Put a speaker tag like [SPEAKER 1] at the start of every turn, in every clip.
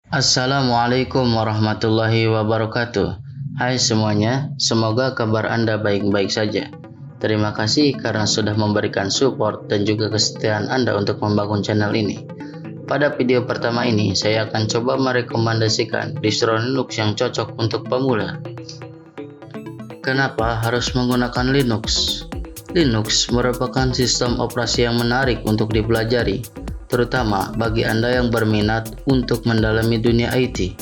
[SPEAKER 1] Assalamualaikum warahmatullahi wabarakatuh. Hai semuanya, semoga kabar Anda baik-baik saja. Terima kasih karena sudah memberikan support dan juga kesetiaan Anda untuk membangun channel ini. Pada video pertama ini, saya akan coba merekomendasikan distro Linux yang cocok untuk pemula. Kenapa harus menggunakan Linux? Linux merupakan sistem operasi yang menarik untuk dipelajari, terutama bagi Anda yang berminat untuk mendalami dunia IT.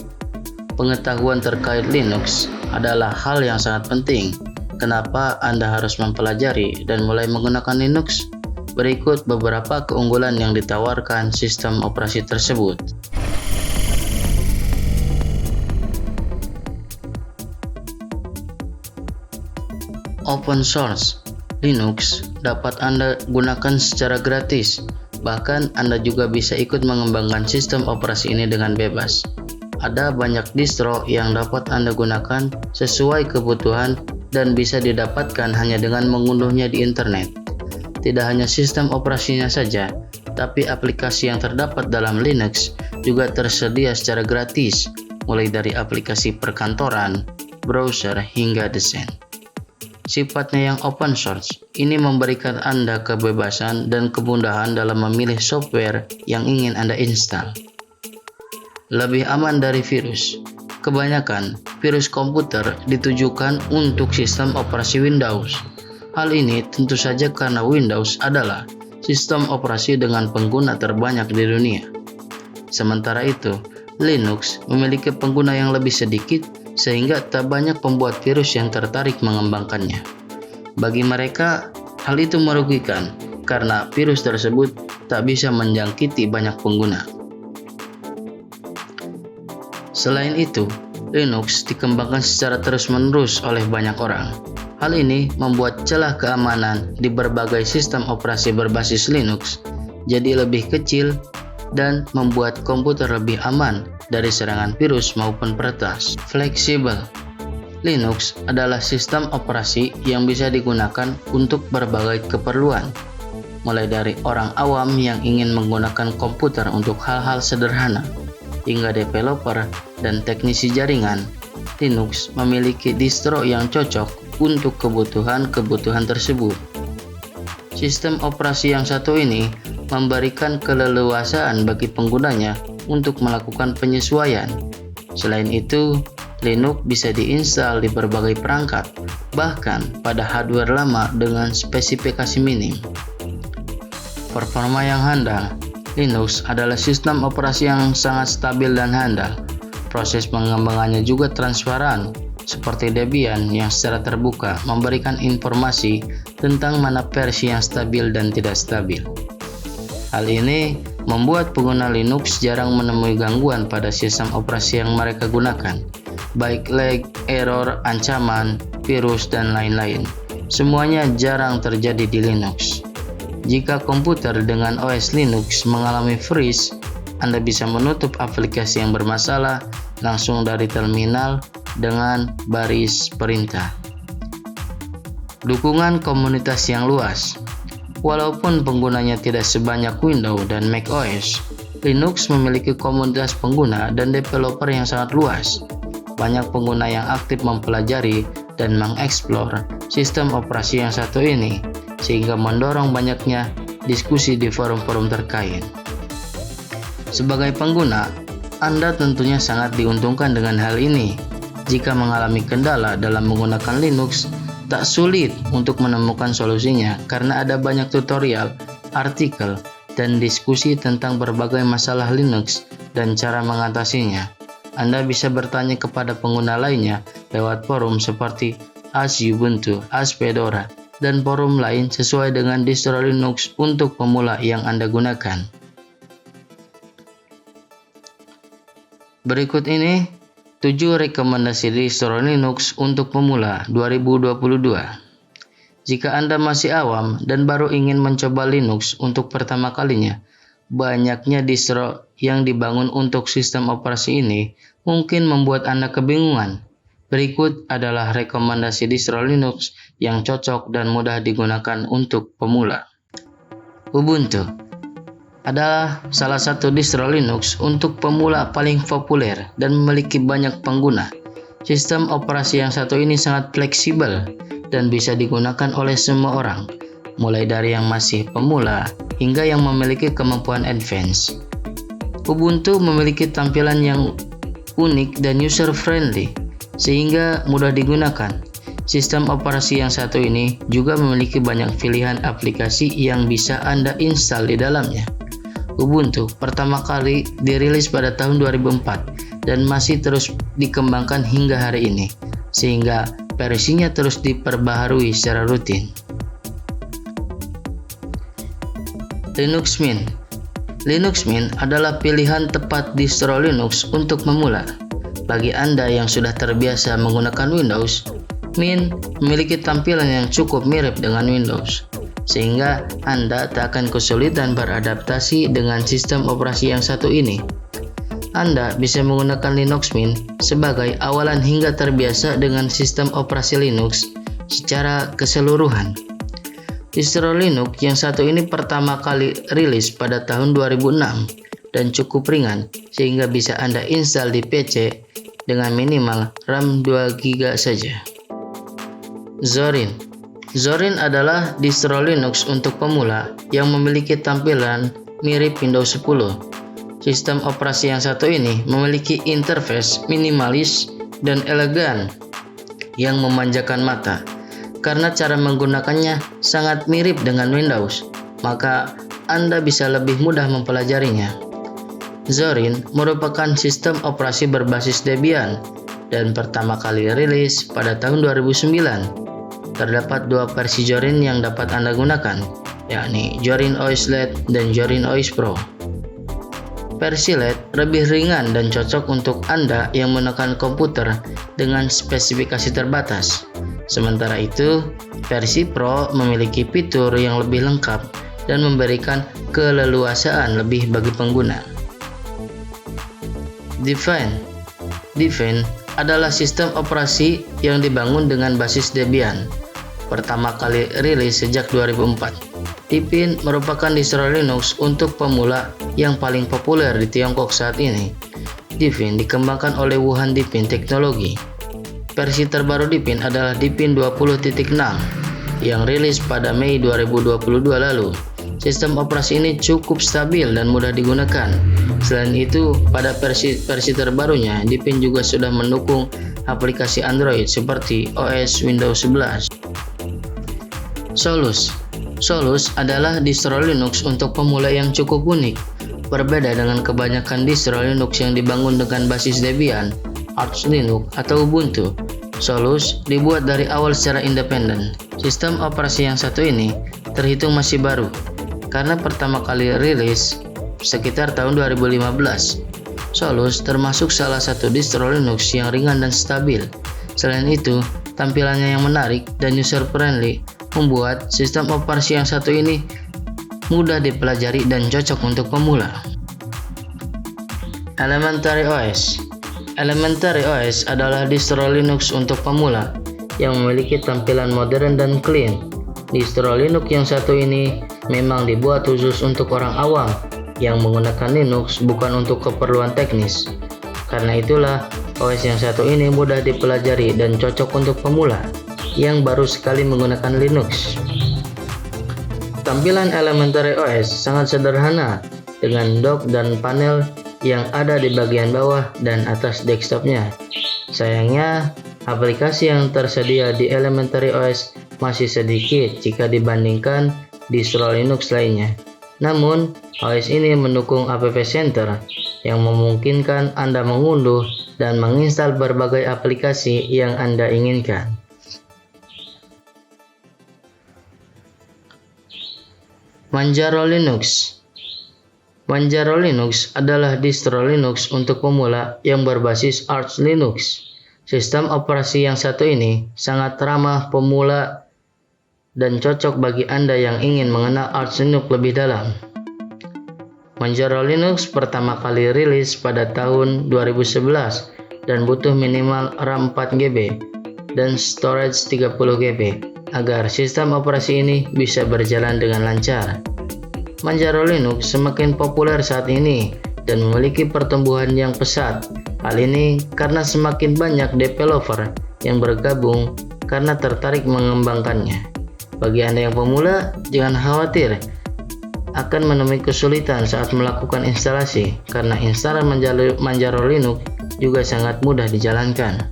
[SPEAKER 1] Pengetahuan terkait Linux adalah hal yang sangat penting. Kenapa Anda harus mempelajari dan mulai menggunakan Linux? Berikut beberapa keunggulan yang ditawarkan sistem operasi tersebut. Open source Linux dapat Anda gunakan secara gratis. Bahkan Anda juga bisa ikut mengembangkan sistem operasi ini dengan bebas. Ada banyak distro yang dapat Anda gunakan sesuai kebutuhan dan bisa didapatkan hanya dengan mengunduhnya di internet. Tidak hanya sistem operasinya saja, tapi aplikasi yang terdapat dalam Linux juga tersedia secara gratis, mulai dari aplikasi perkantoran, browser, hingga desain. Sifatnya yang open source, ini memberikan Anda kebebasan dan kemudahan dalam memilih software yang ingin Anda install. Lebih aman dari virus. Kebanyakan virus komputer ditujukan untuk sistem operasi Windows. Hal ini tentu saja karena Windows adalah sistem operasi dengan pengguna terbanyak di dunia. Sementara itu, Linux memiliki pengguna yang lebih sedikit sehingga tak banyak pembuat virus yang tertarik mengembangkannya. Bagi mereka, hal itu merugikan karena virus tersebut tak bisa menjangkiti banyak pengguna. Selain itu, Linux dikembangkan secara terus-menerus oleh banyak orang. Hal ini membuat celah keamanan di berbagai sistem operasi berbasis Linux jadi lebih kecil dan membuat komputer lebih aman dari serangan virus maupun peretas. Fleksibel. Linux adalah sistem operasi yang bisa digunakan untuk berbagai keperluan, mulai dari orang awam yang ingin menggunakan komputer untuk hal-hal sederhana, hingga developer dan teknisi jaringan. Linux memiliki distro yang cocok untuk kebutuhan-kebutuhan tersebut. Sistem operasi yang satu ini memberikan keleluasaan bagi penggunanya untuk melakukan penyesuaian. Selain itu, Linux bisa diinstal di berbagai perangkat, bahkan pada hardware lama dengan spesifikasi minim. Performa yang handal. Linux adalah sistem operasi yang sangat stabil dan handal. Proses pengembangannya juga transparan, seperti Debian yang secara terbuka memberikan informasi tentang mana versi yang stabil dan tidak stabil. Hal ini membuat pengguna Linux jarang menemui gangguan pada sistem operasi yang mereka gunakan, baik lag, error, ancaman, virus, dan lain-lain. Semuanya jarang terjadi di Linux. Jika komputer dengan OS Linux mengalami freeze, Anda bisa menutup aplikasi yang bermasalah langsung dari terminal dengan baris perintah. Dukungan komunitas yang luas. Walaupun penggunanya tidak sebanyak Windows dan macOS, Linux memiliki komunitas pengguna dan developer yang sangat luas. Banyak pengguna yang aktif mempelajari dan mengeksplor sistem operasi yang satu ini, sehingga mendorong banyaknya diskusi di forum-forum terkait. Sebagai pengguna, Anda tentunya sangat diuntungkan dengan hal ini. Jika mengalami kendala dalam menggunakan Linux, tak sulit untuk menemukan solusinya karena ada banyak tutorial, artikel, dan diskusi tentang berbagai masalah Linux dan cara mengatasinya. Anda bisa bertanya kepada pengguna lainnya lewat forum seperti Ask Ubuntu, Ask Fedora, dan forum lain sesuai dengan distro Linux untuk pemula yang Anda gunakan. Berikut ini 7 rekomendasi distro Linux untuk pemula 2022. Jika Anda masih awam dan baru ingin mencoba Linux untuk pertama kalinya, banyaknya distro yang dibangun untuk sistem operasi ini mungkin membuat Anda kebingungan. Berikut adalah rekomendasi distro Linux yang cocok dan mudah digunakan untuk pemula. Ubuntu. adalah salah satu distro Linux untuk pemula paling populer dan memiliki banyak pengguna. Sistem operasi yang satu ini sangat fleksibel dan bisa digunakan oleh semua orang, mulai dari yang masih pemula hingga yang memiliki kemampuan advance. Ubuntu memiliki tampilan yang unik dan user-friendly, sehingga mudah digunakan. Sistem operasi yang satu ini juga memiliki banyak pilihan aplikasi yang bisa Anda install di dalamnya. Ubuntu pertama kali dirilis pada tahun 2004 dan masih terus dikembangkan hingga hari ini, sehingga versinya terus diperbaharui secara rutin. Linux Mint. Linux Mint adalah pilihan tepat distro Linux untuk memula. Bagi Anda yang sudah terbiasa menggunakan Windows, Mint memiliki tampilan yang cukup mirip dengan Windows, sehingga Anda tak akan kesulitan beradaptasi dengan sistem operasi yang satu ini. Anda bisa menggunakan Linux Mint sebagai awalan hingga terbiasa dengan sistem operasi Linux secara keseluruhan. Distro Linux yang satu ini pertama kali rilis pada tahun 2006 dan cukup ringan sehingga bisa Anda install di PC dengan minimal RAM 2 GB saja. Zorin. Zorin adalah distro Linux untuk pemula yang memiliki tampilan mirip Windows 10. Sistem operasi yang satu ini memiliki interface minimalis dan elegan yang memanjakan mata. Karena cara menggunakannya sangat mirip dengan Windows, maka Anda bisa lebih mudah mempelajarinya. Zorin merupakan sistem operasi berbasis Debian dan pertama kali rilis pada tahun 2009. Terdapat dua versi Zorin yang dapat Anda gunakan, yakni Zorin OS Lite dan Zorin OS Pro. Versi Lite lebih ringan dan cocok untuk Anda yang menggunakan komputer dengan spesifikasi terbatas. Sementara itu, versi Pro memiliki fitur yang lebih lengkap dan memberikan keleluasaan lebih bagi pengguna. Debian. Debian adalah sistem operasi yang dibangun dengan basis Debian. Pertama kali rilis sejak 2004. Debian merupakan distro Linux untuk pemula yang paling populer di Tiongkok saat ini. Debian dikembangkan oleh Wuhan Debian Technology. Versi terbaru Debian adalah Debian 20.6 yang rilis pada Mei 2022 lalu. Sistem operasi ini cukup stabil dan mudah digunakan. Selain itu, pada versi terbarunya, Debian juga sudah mendukung aplikasi Android seperti OS Windows 11. Solus. Solus adalah distro Linux untuk pemula yang cukup unik. Berbeda dengan kebanyakan distro Linux yang dibangun dengan basis Debian, Arch Linux, atau Ubuntu, Solus dibuat dari awal secara independen. Sistem operasi yang satu ini terhitung masih baru, karena pertama kali rilis sekitar tahun 2015. Solus termasuk salah satu distro Linux yang ringan dan stabil. Selain itu, tampilannya yang menarik dan user-friendly membuat sistem operasi yang satu ini mudah dipelajari dan cocok untuk pemula. Elementary OS. Elementary OS adalah distro Linux untuk pemula yang memiliki tampilan modern dan clean. Distro Linux yang satu ini memang dibuat khusus untuk orang awam yang menggunakan Linux, bukan untuk keperluan teknis. Karena itulah, OS yang satu ini mudah dipelajari dan cocok untuk pemula yang baru sekali menggunakan Linux. Tampilan Elementary OS sangat sederhana dengan dock dan panel yang ada di bagian bawah dan atas desktopnya. Sayangnya, aplikasi yang tersedia di Elementary OS masih sedikit jika dibandingkan distro Linux lainnya. Namun, OS ini mendukung App Center yang memungkinkan Anda mengunduh dan menginstal berbagai aplikasi yang Anda inginkan. Manjaro Linux. Manjaro Linux adalah distro Linux untuk pemula yang berbasis Arch Linux. Sistem operasi yang satu ini sangat ramah pemula dan cocok bagi Anda yang ingin mengenal Arch Linux lebih dalam. Manjaro Linux pertama kali rilis pada tahun 2011 dan butuh minimal RAM 4 GB dan storage 30 GB agar sistem operasi ini bisa berjalan dengan lancar. Manjaro Linux semakin populer saat ini dan memiliki pertumbuhan yang pesat. Hal ini karena semakin banyak developer yang bergabung karena tertarik mengembangkannya. Bagi Anda yang pemula, jangan khawatir akan menemui kesulitan saat melakukan instalasi karena instalan Manjaro Linux juga sangat mudah dijalankan.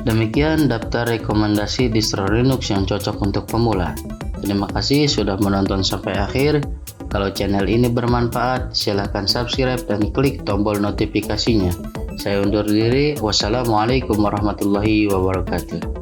[SPEAKER 1] Demikian daftar rekomendasi distro Linux yang cocok untuk pemula. Terima kasih sudah menonton sampai akhir. Kalau channel ini bermanfaat, silahkan subscribe dan klik tombol notifikasinya. Saya undur diri. Wassalamualaikum warahmatullahi wabarakatuh.